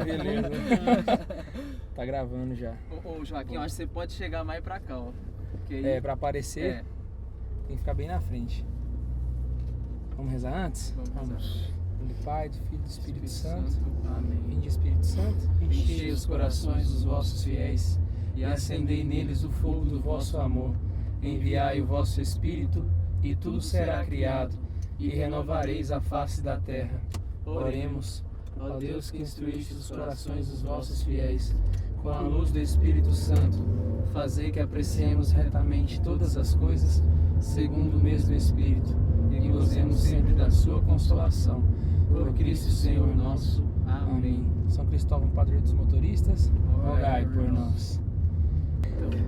Beleza. Tá gravando já. Ô Joaquim, eu acho que você pode chegar mais pra cá, ó. Aí... pra aparecer, tem que ficar bem na frente. Vamos rezar antes? Vamos. Em nome do Pai, do Filho e do Espírito Santo. Amém. Vinde, Espírito Santo. Enchei os corações dos vossos fiéis e acendei neles o fogo do vosso amor. Enviai o vosso Espírito e tudo será criado e renovareis a face da terra. Oremos. Ó Deus que instruíste os corações dos vossos fiéis com a luz do Espírito Santo, fazei que apreciemos retamente todas as coisas segundo o mesmo Espírito e gozemos sempre da sua consolação. Por Cristo Senhor nosso. Amém. São Cristóvão, padroeiro dos motoristas, rogai por nós.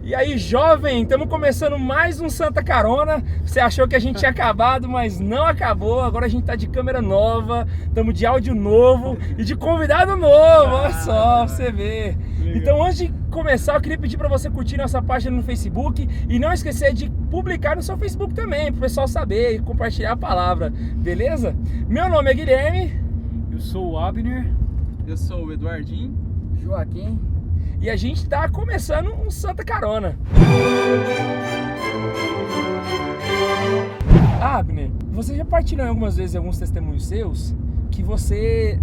E aí, jovem, estamos começando mais um Santa Carona. Você achou que a gente tinha acabado, mas não acabou. Agora a gente tá de câmera nova, estamos de áudio novo e de convidado novo. Olha só, pra você ver. Então, antes de começar, eu queria pedir para você curtir nossa página no Facebook e não esquecer de publicar no seu Facebook também, para o pessoal saber e compartilhar a palavra, beleza? Meu nome é Guilherme. Eu sou o Abner. Eu sou o Eduardinho. Joaquim. E a gente tá começando um Santa Carona. Abner, você já partilhou algumas vezes alguns testemunhos seus que você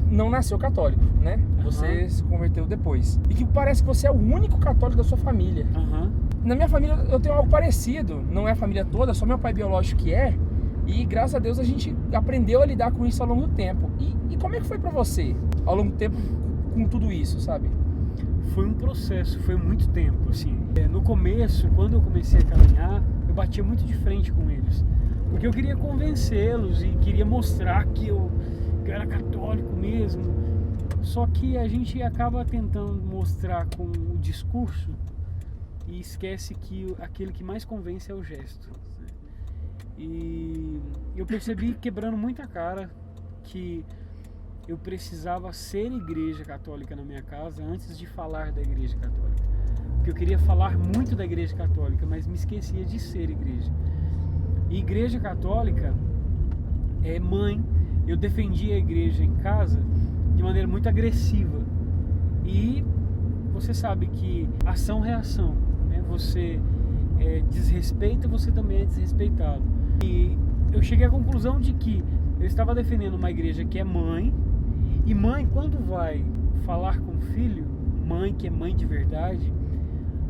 não nasceu católico, né? Você se converteu depois. E que parece que você é o único católico da sua família. Na minha família eu tenho algo parecido. Não é a família toda, só meu pai biológico que é. E graças a Deus a gente aprendeu a lidar com isso ao longo do tempo. E como é que foi pra você ao longo do tempo com tudo isso, sabe? Foi um processo, foi muito tempo, assim. No começo, quando eu comecei a caminhar, eu batia muito de frente com eles. Porque eu queria convencê-los e queria mostrar que eu era católico mesmo. Só que a gente acaba tentando mostrar com o discurso e esquece que aquele que mais convence é o gesto. E eu percebi, quebrando muita cara, que eu precisava ser igreja católica na minha casa antes de falar da igreja católica. Porque eu queria falar muito da igreja católica, mas me esquecia de ser igreja. E igreja católica é mãe. Eu defendia a igreja em casa de maneira muito agressiva. E você sabe que ação-reação, né? Você desrespeita, você também é desrespeitado. E eu cheguei à conclusão de que eu estava defendendo uma igreja que é mãe. E mãe, quando vai falar com o filho, mãe que é mãe de verdade,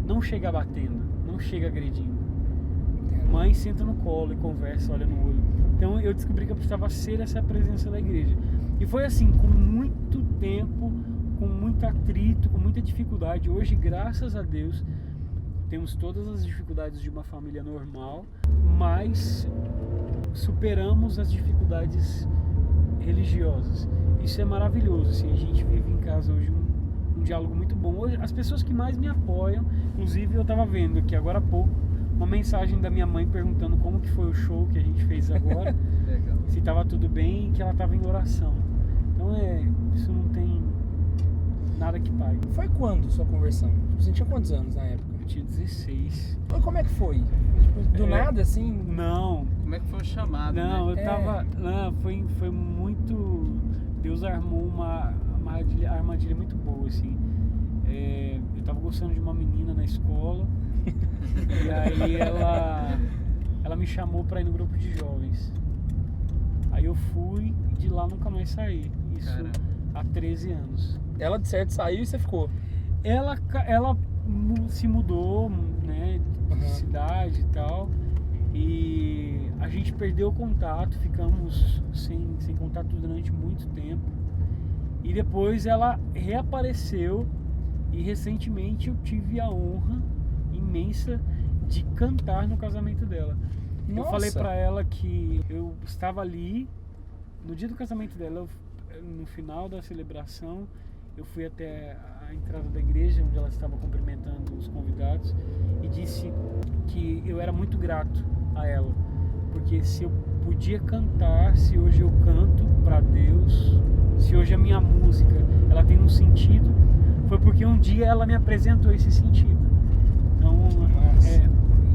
não chega batendo, não chega agredindo. Mãe senta no colo e conversa, olha no olho. Então eu descobri que eu precisava ser essa presença da igreja. E foi assim, com muito tempo, com muito atrito, com muita dificuldade. Hoje, graças a Deus, temos todas as dificuldades de uma família normal, mas superamos as dificuldades religiosas. Isso é maravilhoso, assim, a gente vive em casa hoje um diálogo muito bom. Hoje, as pessoas que mais me apoiam, inclusive eu estava vendo aqui agora há pouco uma mensagem da minha mãe perguntando como que foi o show que a gente fez agora, se estava tudo bem e que ela estava em oração. Então isso não tem nada que pague. Foi quando sua conversão? Você tinha quantos anos na época? Eu tinha 16. Como é que foi? Do nada, assim? Não. Como é que foi o chamado? Não, né? eu tava... Não, foi muito... Deus armou uma armadilha muito boa, assim. Eu tava gostando de uma menina na escola e aí ela me chamou pra ir no grupo de jovens. Aí eu fui e de lá nunca mais saí. Isso há 13 anos. Ela de certo saiu e você ficou? Ela se mudou, né, de cidade e tal. E a gente perdeu o contato, ficamos sem contato durante muito tempo. E depois ela reapareceu e recentemente eu tive a honra imensa de cantar no casamento dela. Nossa. Eu falei pra ela que eu estava ali no dia do casamento dela, no final da celebração, eu fui até a entrada da igreja onde ela estava cumprimentando os convidados e disse que eu era muito grato a ela, porque se eu podia cantar, se hoje eu canto para Deus, se hoje a minha música ela tem um sentido, foi porque um dia ela me apresentou esse sentido.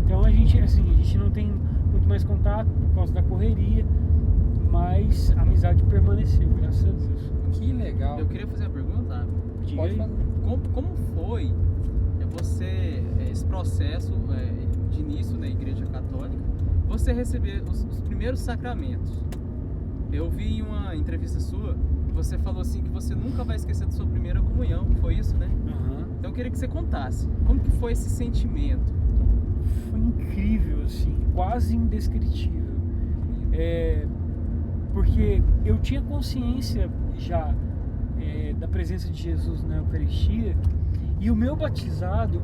Então a gente não tem muito mais contato por causa da correria, mas a amizade permaneceu, graças a Deus. Que legal. Eu queria fazer uma pergunta. Pode fazer. Como foi esse processo de início na Igreja Católica, você receber os primeiros sacramentos? Eu vi em uma entrevista sua, você falou assim que você nunca vai esquecer da sua primeira comunhão, foi isso, né? Uhum. Então eu queria que você contasse, como que foi esse sentimento? Foi incrível, assim, quase indescritível. Porque eu tinha consciência já da presença de Jesus na Eucaristia, e o meu batizado,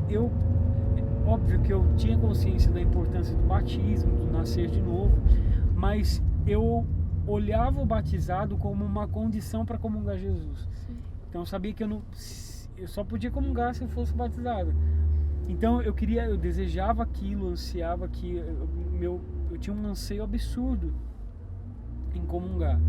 óbvio que eu tinha consciência da importância do batismo, do nascer de novo, mas eu olhava o batizado como uma condição para comungar Jesus. Então eu sabia que eu só podia comungar se eu fosse batizado. Então eu desejava aquilo, ansiava que eu tinha um anseio absurdo em comungar.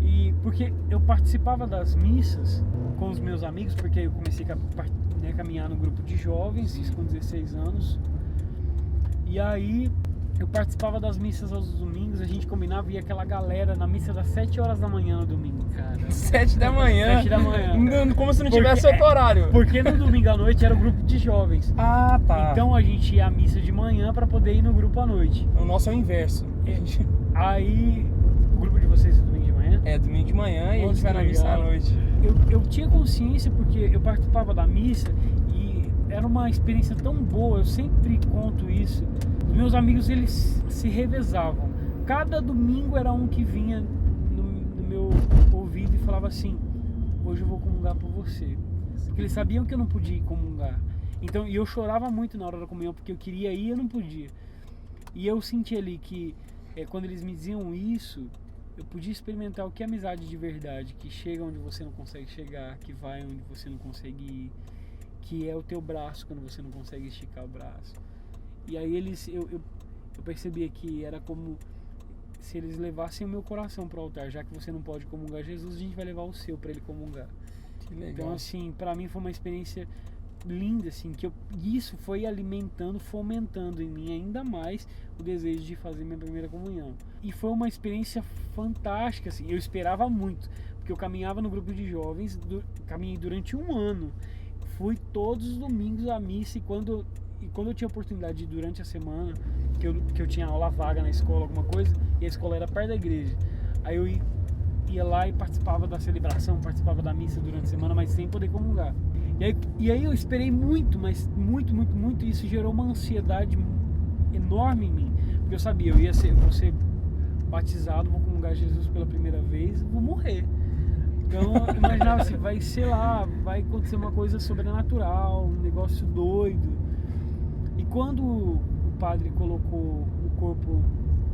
E porque eu participava das missas com os meus amigos, porque eu comecei a caminhar no grupo de jovens, isso com 16 anos. E aí eu participava das missas aos domingos, a gente combinava e ia aquela galera na missa das 7 horas da manhã no domingo. Caramba. 7 da manhã. 7 da manhã. Como se não tivesse outro horário. Porque no domingo à noite era o grupo de jovens. Ah, tá. Então a gente ia à missa de manhã para poder ir no grupo à noite. O nosso é o inverso. Aí, o grupo de vocês é domingo de manhã? É domingo de manhã e a gente vai na missa à noite. Eu tinha consciência porque eu participava da missa e era uma experiência tão boa, eu sempre conto isso. Os meus amigos, eles se revezavam. Cada domingo era um que vinha no meu ouvido e falava assim: hoje eu vou comungar por você. Porque eles sabiam que eu não podia ir comungar. Então, e eu chorava muito na hora da comunhão porque eu queria ir e eu não podia. E eu senti ali que quando eles me diziam isso, eu podia experimentar o que é amizade de verdade, que chega onde você não consegue chegar, que vai onde você não consegue ir, que é o teu braço quando você não consegue esticar o braço. E aí eu percebia que era como se eles levassem o meu coração para o altar. Já que você não pode comungar Jesus, a gente vai levar o seu para ele comungar. Que legal. Então, assim, para mim foi uma experiência linda, assim, que isso foi alimentando, fomentando em mim ainda mais o desejo de fazer minha primeira comunhão. E foi uma experiência fantástica, assim. Eu esperava muito, porque eu caminhava no grupo de jovens, caminhei durante um ano, fui todos os domingos à missa, e quando eu tinha oportunidade de ir durante a semana, que eu tinha aula vaga na escola, alguma coisa, e a escola era perto da igreja, aí eu ia lá e participava da celebração, participava da missa durante a semana, mas sem poder comungar. E aí eu esperei muito, mas muito, muito, muito, e isso gerou uma ansiedade enorme em mim, porque eu sabia, vou ser batizado, vou comungar Jesus pela primeira vez, vou morrer. Então eu imaginava assim, vai acontecer uma coisa sobrenatural, um negócio doido. E quando o padre colocou o corpo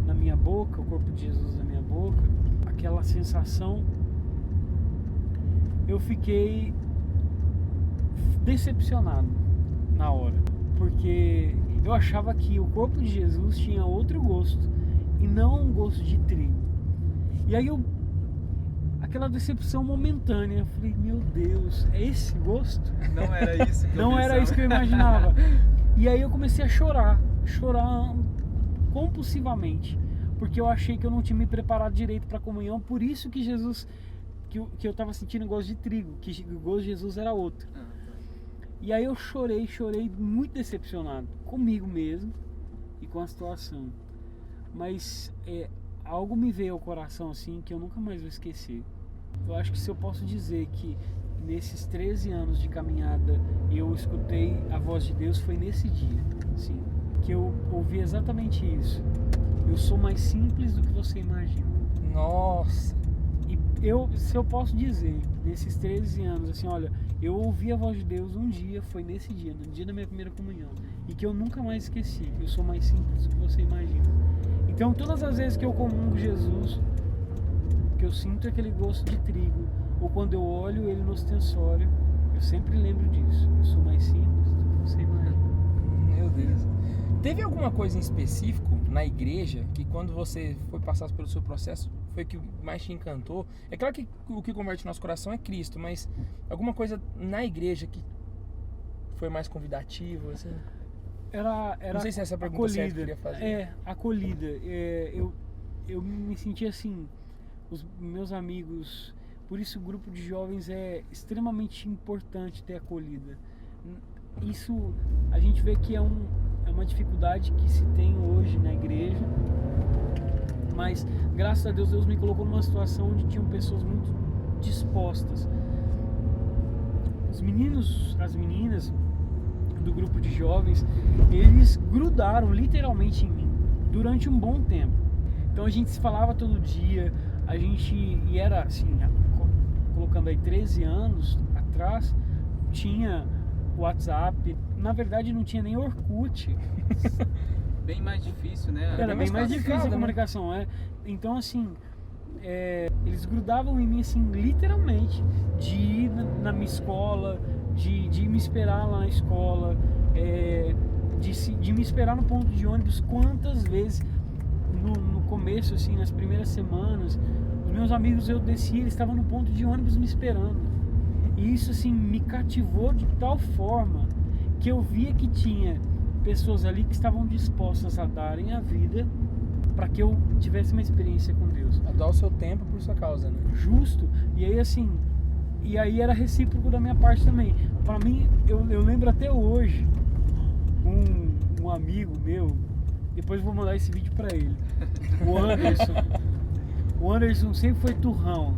na minha boca, o corpo de Jesus na minha boca, aquela sensação, eu fiquei decepcionado na hora, porque eu achava que o corpo de Jesus tinha outro gosto e não um gosto de trigo. E aí aquela decepção momentânea, eu falei, meu Deus, é esse gosto? Não era isso que eu Não era isso que eu imaginava. E aí eu comecei a chorar compulsivamente, porque eu achei que eu não tinha me preparado direito para a comunhão, por isso que Jesus, que eu estava sentindo gosto de trigo, que o gosto de Jesus era outro. E aí eu chorei muito decepcionado comigo mesmo e com a situação. Mas algo me veio ao coração assim que eu nunca mais vou esquecer. Eu acho que se eu posso dizer que nesses 13 anos de caminhada eu escutei a voz de Deus, foi nesse dia, assim, que eu ouvi exatamente isso. Eu sou mais simples do que você imagina. Nossa! E se eu posso dizer, nesses 13 anos, assim, olha, eu ouvi a voz de Deus um dia, foi nesse dia, no dia da minha primeira comunhão, e que eu nunca mais esqueci. Eu sou mais simples do que você imagina. Então, todas as vezes que eu comungo Jesus, que eu sinto aquele gosto de trigo, ou quando eu olho ele no ostensório, eu sempre lembro disso. Eu sou mais simples do que você imagina. Meu Deus. Teve alguma coisa em específico na igreja que quando você foi passar pelo seu processo foi o que mais te encantou? É claro que o que converte nosso coração é Cristo, mas alguma coisa na igreja que foi mais convidativo, assim? Era não sei se essa pergunta certa que eu queria fazer. Acolhida. Eu me senti assim, os meus amigos Por isso o grupo de jovens é extremamente importante ter acolhida. Isso a gente vê que é uma dificuldade que se tem hoje na igreja, mas graças a Deus, Deus me colocou numa situação onde tinham pessoas muito dispostas. Os meninos, as meninas do grupo de jovens, eles grudaram literalmente em mim durante um bom tempo. Então a gente se falava todo dia, e era assim, colocando aí 13 anos atrás, tinha WhatsApp, na verdade não tinha nem Orkut. Bem mais difícil, né? Era bem mais difícil a comunicação, Então assim, eles grudavam em mim assim, literalmente, de ir na minha escola, de me esperar lá na escola, de me esperar no ponto de ônibus. Quantas vezes no começo, assim, nas primeiras semanas, os meus amigos, eu descia, eles estavam no ponto de ônibus me esperando. E isso assim me cativou de tal forma que eu via que tinha pessoas ali que estavam dispostas a darem a vida para que eu tivesse uma experiência com Deus. A dar o seu tempo por sua causa, né? Justo. E aí assim, era recíproco da minha parte também. Para mim, eu lembro até hoje, um amigo meu, depois eu vou mandar esse vídeo para ele, o Anderson. O Anderson sempre foi turrão,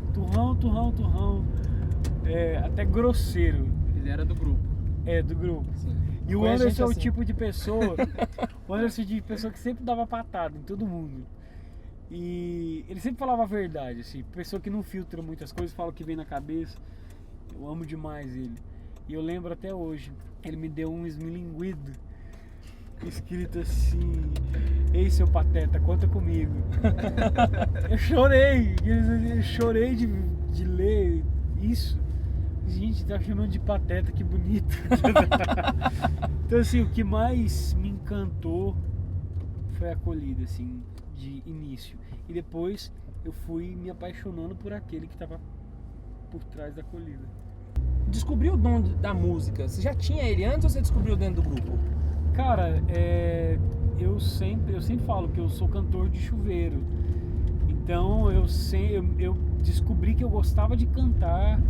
até grosseiro. Ele era do grupo. Do grupo. Sim. E o Anderson é o tipo de pessoa, que sempre dava patada em todo mundo. E ele sempre falava a verdade, assim, pessoa que não filtra muitas coisas, fala o que vem na cabeça. Eu amo demais ele. E eu lembro até hoje, ele me deu um esmilinguido, escrito assim: "Ei, seu pateta, conta comigo." Eu chorei de ler isso. Gente, tá chamando de pateta, que bonito. Então assim, o que mais me encantou foi a acolhida, assim, de início. E depois eu fui me apaixonando por aquele que estava por trás da acolhida. Descobriu o dom da música? Você já tinha ele antes ou você descobriu dentro do grupo? Cara, eu sempre falo que eu sou cantor de chuveiro. Então eu descobri que eu gostava de cantar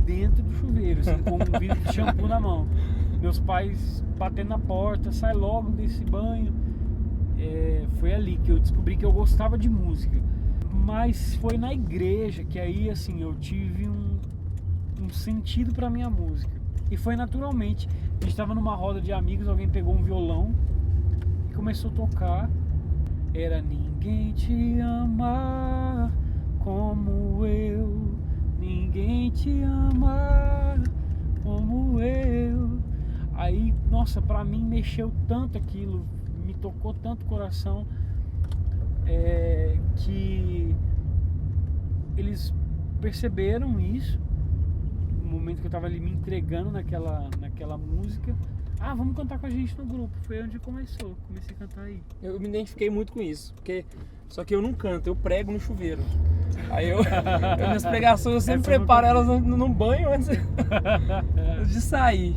dentro do chuveiro, assim, com um vidro de shampoo na mão. Meus pais batendo na porta: "Sai logo desse banho." Foi ali que eu descobri que eu gostava de música. Mas foi na igreja que aí, assim, eu tive um sentido para minha música. E foi naturalmente. A gente estava numa roda de amigos, alguém pegou um violão e começou a tocar. Era: "Ninguém te ama como eu, ninguém te ama como eu." Aí, nossa, pra mim mexeu tanto aquilo, me tocou tanto o coração, que eles perceberam isso no momento que eu tava ali me entregando naquela música. Vamos cantar com a gente no grupo. Foi onde comecei a cantar aí. Eu me identifiquei muito com isso, só que eu não canto, eu prego no chuveiro. Aí minhas pregações eu sempre preparo elas no banho antes de sair.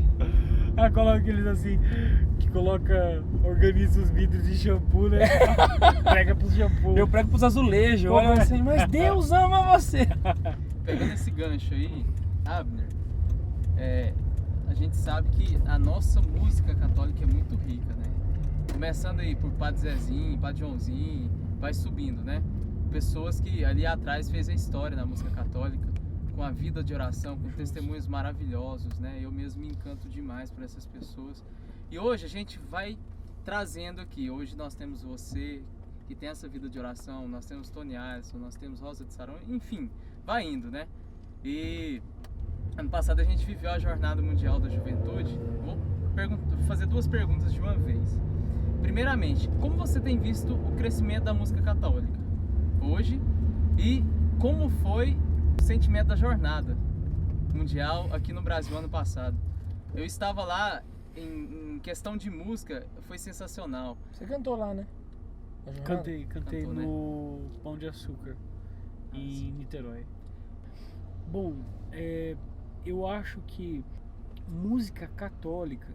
Coloca aqueles assim, que organiza os vidros de shampoo, né? Prega pros shampoo. Eu prego pros azulejos, olha assim: "Mas Deus ama você." Pegando esse gancho aí, Abner, a gente sabe que a nossa música católica é muito rica, né? Começando aí por Padre Zezinho, Padre Joãozinho, vai subindo, né? Pessoas que ali atrás fez a história na música católica, com a vida de oração, com testemunhos maravilhosos, né? Eu mesmo me encanto demais por essas pessoas. E hoje a gente vai trazendo aqui. Hoje nós temos você, que tem essa vida de oração, nós temos Tony Alisson, nós temos Rosa de Saron, enfim, vai indo, né? E ano passado a gente viveu a Jornada Mundial da Juventude. Vou fazer duas perguntas de uma vez. Primeiramente, como você tem visto o crescimento da música católica hoje? E como foi o sentimento da Jornada Mundial aqui no Brasil ano passado? Eu estava lá, em questão de música, foi sensacional. Você cantou lá, né? Cantei Cantou, no Pão de Açúcar, em Niterói. Bom, eu acho que música católica,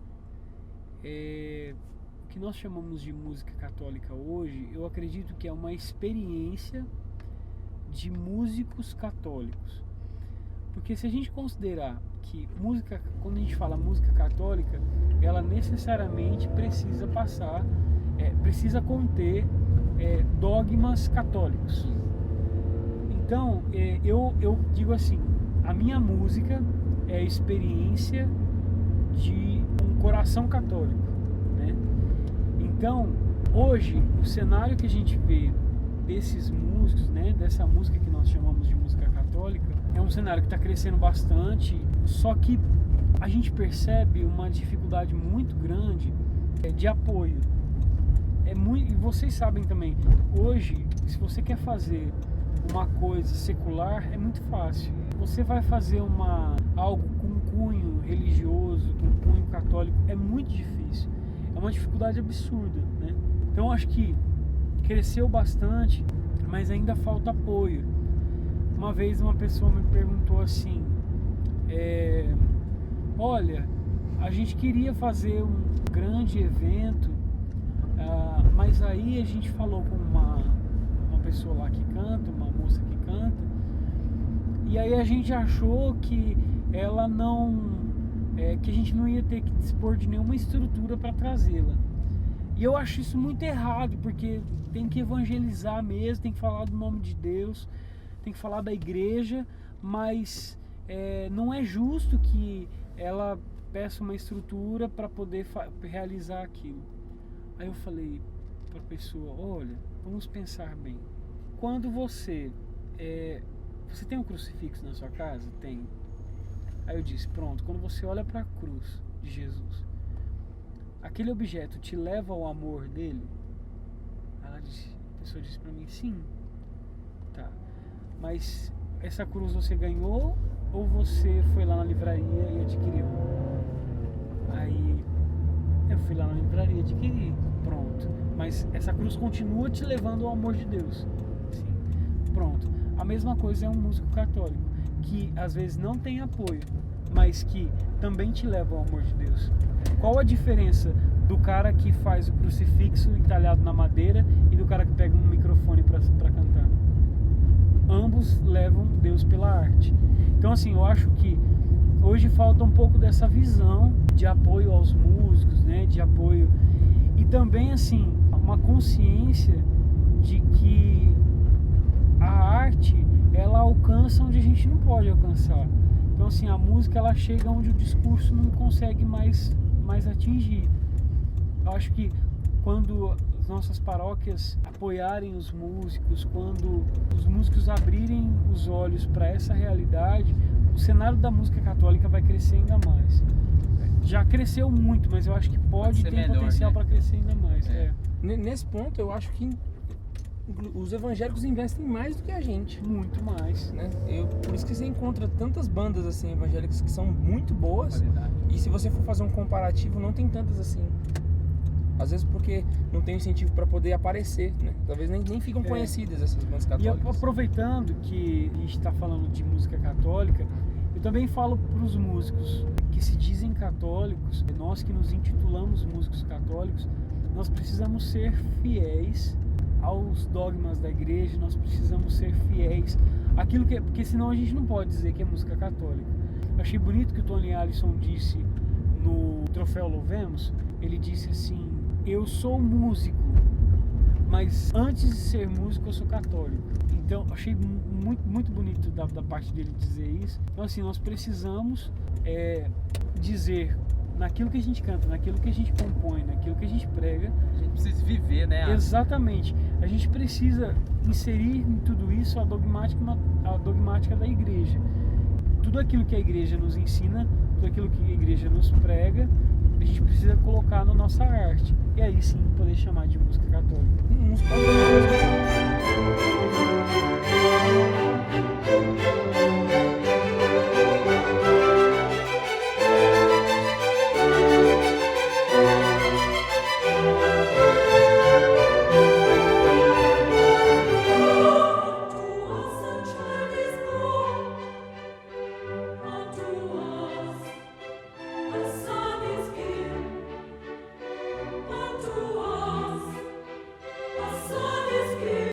o que nós chamamos de música católica hoje, eu acredito que é uma experiência de músicos católicos. Porque se a gente considerar que música, quando a gente fala música católica, ela necessariamente precisa precisa conter dogmas católicos. Então, eu digo assim, a minha música é a experiência de um coração católico, né? Então, hoje, o cenário que a gente vê desses músicos, né, dessa música que nós chamamos de música católica, é um cenário que está crescendo bastante, só que a gente percebe uma dificuldade muito grande de apoio. E vocês sabem também, hoje, se você quer fazer uma coisa secular, é muito fácil. Você vai fazer algo com um cunho religioso, com um cunho católico, é muito difícil. É uma dificuldade absurda, né? Então, acho que cresceu bastante, mas ainda falta apoio. Uma vez uma pessoa me perguntou assim, olha, a gente queria fazer um grande evento, mas aí a gente falou com uma pessoa lá que canta, uma moça que canta, e aí a gente achou que ela que a gente não ia ter que dispor de nenhuma estrutura para trazê-la. E eu acho isso muito errado, porque tem que evangelizar mesmo, tem que falar do nome de Deus, tem que falar da igreja, mas não é justo que ela peça uma estrutura para poder realizar aquilo. Aí eu falei para a pessoa, olha, vamos pensar bem. Quando você tem um crucifixo na sua casa? Tem. Aí eu disse, pronto, quando você olha para a cruz de Jesus, aquele objeto te leva ao amor dele? A pessoa disse para mim, sim. Tá. Mas essa cruz você ganhou ou você foi lá na livraria e adquiriu? Aí eu fui lá na livraria e adquiri. Pronto. Mas essa cruz continua te levando ao amor de Deus. Sim. Pronto. A mesma coisa é um músico católico, que às vezes não tem apoio, mas que também te leva ao amor de Deus. Qual a diferença do cara que faz o crucifixo entalhado na madeira e do cara que pega um microfone para cantar? Ambos levam Deus pela arte. Então, assim, eu acho que hoje falta um pouco dessa visão de apoio aos músicos, né? De apoio e também, assim, uma consciência de que a arte, ela alcança onde a gente não pode alcançar. Então, assim, a música, ela chega onde o discurso não consegue mais atingir. Eu acho que quando as nossas paróquias apoiarem os músicos, quando os músicos abrirem os olhos para essa realidade, o cenário da música católica vai crescer ainda mais. Já cresceu muito, mas eu acho que tem potencial, né, para crescer ainda mais. Nesse ponto, eu acho que os evangélicos investem mais do que a gente. Muito mais. Né? Por isso que você encontra tantas bandas assim, evangélicas que são muito boas. E se você for fazer um comparativo, não tem tantas assim. Às vezes porque não tem incentivo para poder aparecer, né? Talvez nem ficam conhecidas essas bandas católicas. E aproveitando que a gente está falando de música católica, eu também falo para os músicos que se dizem católicos, nós que nos intitulamos músicos católicos, nós precisamos ser fiéis aos dogmas da igreja, nós precisamos ser fiéis àquilo que porque senão a gente não pode dizer que é música católica. Eu achei bonito que o Tony Allison disse no Troféu Louvemos, ele disse assim, eu sou músico, mas antes de ser músico eu sou católico. Então achei muito, muito bonito da parte dele dizer isso. Então, assim, nós precisamos dizer naquilo que a gente canta, naquilo que a gente compõe, naquilo que a gente prega. A gente precisa viver, né? Exatamente. A gente precisa inserir em tudo isso a dogmática da igreja. Tudo aquilo que a igreja nos ensina, tudo aquilo que a igreja nos prega, a gente precisa colocar na nossa arte. E aí sim poder chamar de música católica.